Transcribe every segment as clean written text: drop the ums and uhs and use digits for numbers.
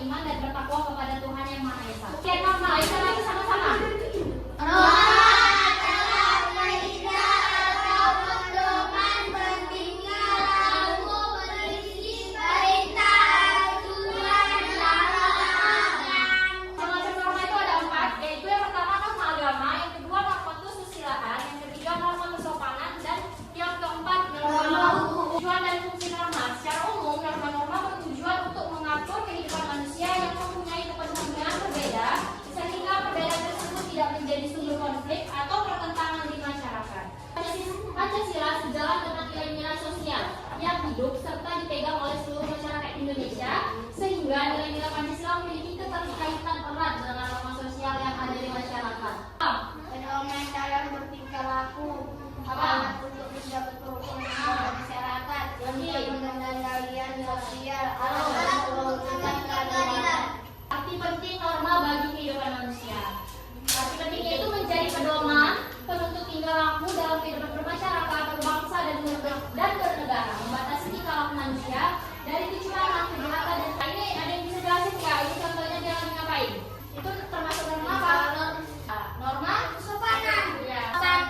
beriman dan bertakwa kepada Tuhan Yang Maha Esa. Oke, norma kita lagi sama-sama. Pancasila sejalan dengan nilai-nilai sosial yang hidup serta dipegang oleh seluruh masyarakat Indonesia, sehingga nilai-nilai Pancasila memiliki keterkaitan erat dengan norma sosial yang ada di masyarakat. Cara bertingkah laku untuk mendapat kerukunan masyarakat, pengendalian sosial, mewujudkan keadilan. Arti penting norma bagi kehidupan manusia. Arti pentingnya itu menjadi pedoman penuntut tingkah laku dalam kehidupan bermasyarakat, berbangsa dan bernegara, membatasi tingkah laku manusia dari kecurangan, kejahatan dan ini ada yang bisa jelasin nggak? Ini contohnya dia lagi ngapain? Itu termasuk norma apa? Norma Kesopanan, ya.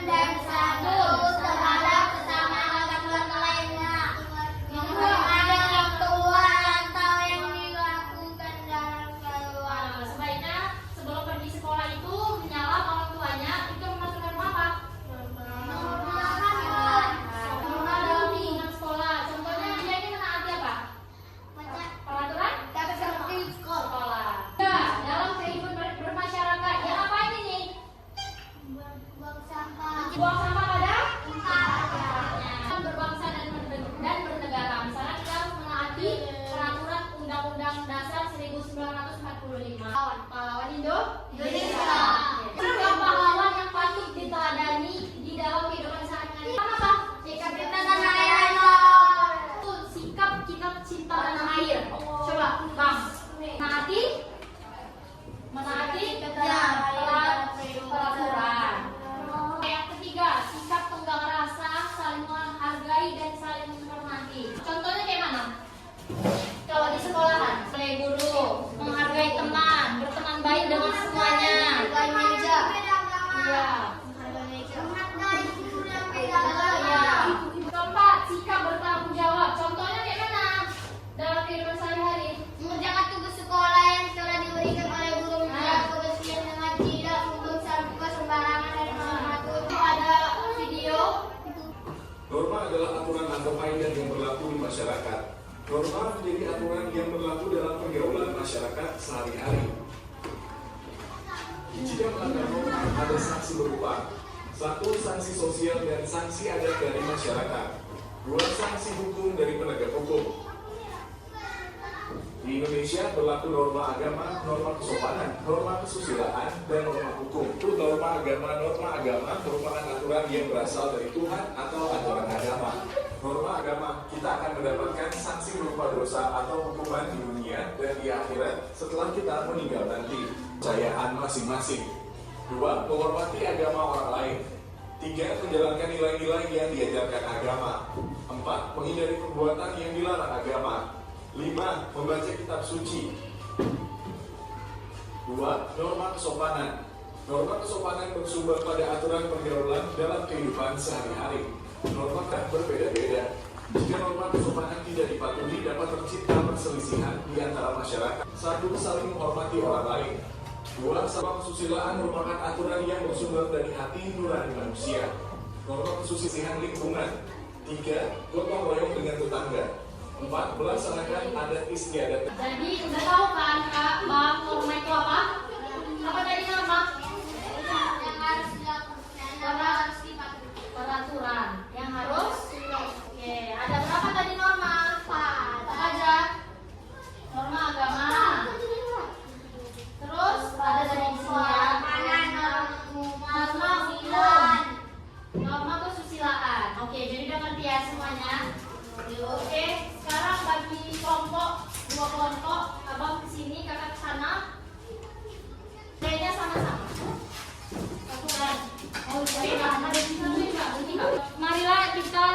dan santun terhadap sesama anggota lainnya, menghormati orang tua atau yang dilakukan dalam keluarga. Sebaiknya sebelum pergi sekolah itu menyalap orang tuanya. Itu termasuk norma apa? Norma dalam lingkungan sekolah. Contohnya dia ini menaati apa? Peraturan sekolah. Ya, dalam kehidupan bermasyarakat. Ya apa ini? Buang sampah pada tempatnya. Berbangsa dan bernegara. Misalnya kita harus menaati peraturan Undang-Undang Dasar 1945. Pahlawan Indonesia. Program pahlawan yang patut diteladani di dalam kehidupan sehari-hari. Apa? Sikap kita tanah air. Sikap kita cinta tanah air. Coba, Bang. Menaati peraturan. Yang ketiga, sikap tenggang rasa, saling menghargai dan saling menghormati. Contohnya kayak mana? Kalau di sekolahan, oleh guru, menghargai teman, berteman baik dengan semuanya. Iya. Keempat, sikap bertanggung jawab. Contohnya kayak mana? Dalam kehidupan sehari-hari. Mengerjakan tugas sekolah yang telah diberikan oleh guru, menjaga kebersihan dengan tidak membuang sampah sembarangan dan menghormati. Ada video. Norma adalah aturan atau kaidah yang berlaku di masyarakat. Norma menjadi aturan yang berlaku dalam pergaulan masyarakat sehari-hari. Jika melanggar norma, ada sanksi berupa: 1. Sanksi sosial dan sanksi adat dari masyarakat. 2. Sanksi hukum dari penegak hukum. Di Indonesia berlaku norma agama, norma kesopanan, norma kesusilaan, dan norma hukum. Itu norma agama merupakan aturan yang berasal dari Tuhan atau aturan agama. Norma agama, kita akan mendapatkan sanksi berupa dosa atau hukuman di dunia dan di akhirat setelah kita meninggal nanti. Kepercayaan masing-masing. 2. Menghormati agama orang lain. 3. Menjalankan nilai-nilai yang diajarkan agama. 4. Menghindari perbuatan yang dilarang agama. 5. Membaca kitab suci. 2. Norma kesopanan. Norma kesopanan bersumber pada aturan pergaulan dalam kehidupan sehari-hari. Norma berbeda-beda. Jika norma kesopanan tidak dipatuhi, dapat tercipta perselisihan di antara masyarakat. 1. Saling menghormati orang lain. 2. Norma kesusilaan merupakan aturan yang bersumber dari hati nurani manusia. Norma kesusilaan lingkungan. 3. Gotong royong dengan tetangga. 4. Melaksanakan adat istiadat. Jadi udah tahu kan Kak, Bang, norma itu apa? Apa tadi norma? Yang harus dilakukan, Peraturan yang harus. Oke, ada berapa tadi norma? 4. Apa aja? Norma agama. Terus ada dari norma hukum, norma kesusilaan. Oke, jadi udah ngerti ya semuanya. Oke, sekarang bagi kelompok, 2 kelompok, abang kesini, kakak kesana. Kayaknya sama-sama. Marilah kita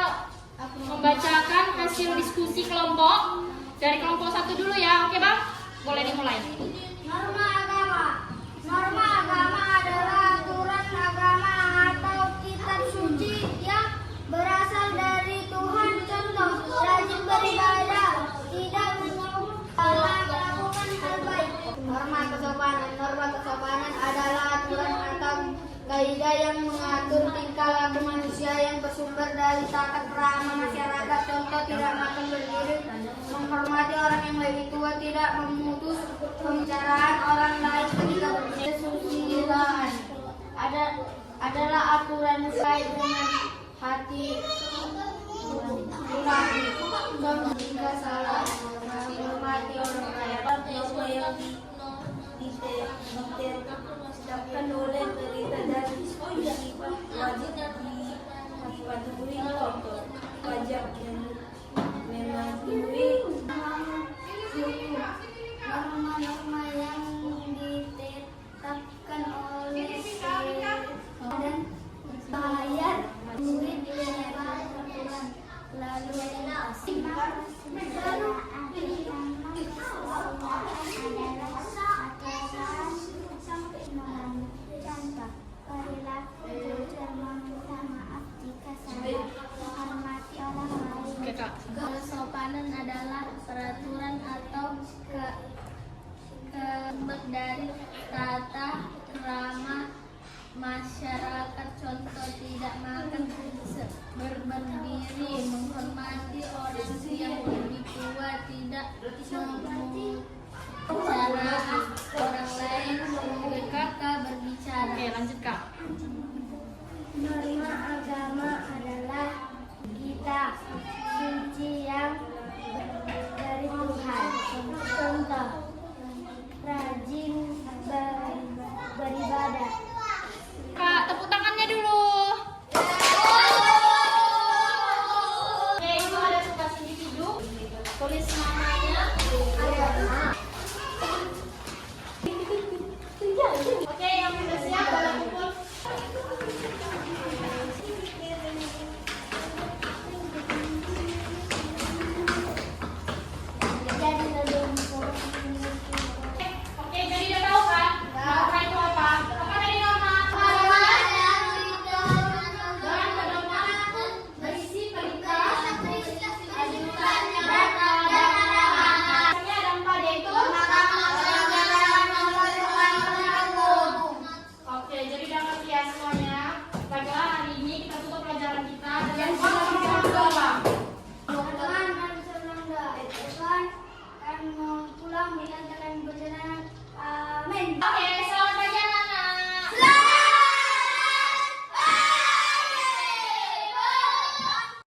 membacakan hasil diskusi kelompok. Dari kelompok 1 dulu ya, oke Bang? Boleh dimulai. Norma agama. Norma agama adalah aturan agama atau kitab suci yang berasal dari Tuhan. Contoh, rajin beribadah, tidak melakukan hal baik. Norma kesopanan. Norma kesopanan adalah aturan atau kaidah yang mengatur tingkah laku manusia yang bersumber dari tata krama masyarakat. Contoh, tidak makan berdiri, menghormati orang yang lebih tua, tidak memutus pembicaraan orang lain ketika berkesusilaan. Adalah aturan sesuai dengan hati nurani. Contoh, jika salah menghormati orang lain. Norma yang ditetapkan oleh berita dan sifat wajib dipatuhi. Contoh, wajib mematuhi norma-norma yang ditetapkan oleh dan bayar murid dengan aturan lalu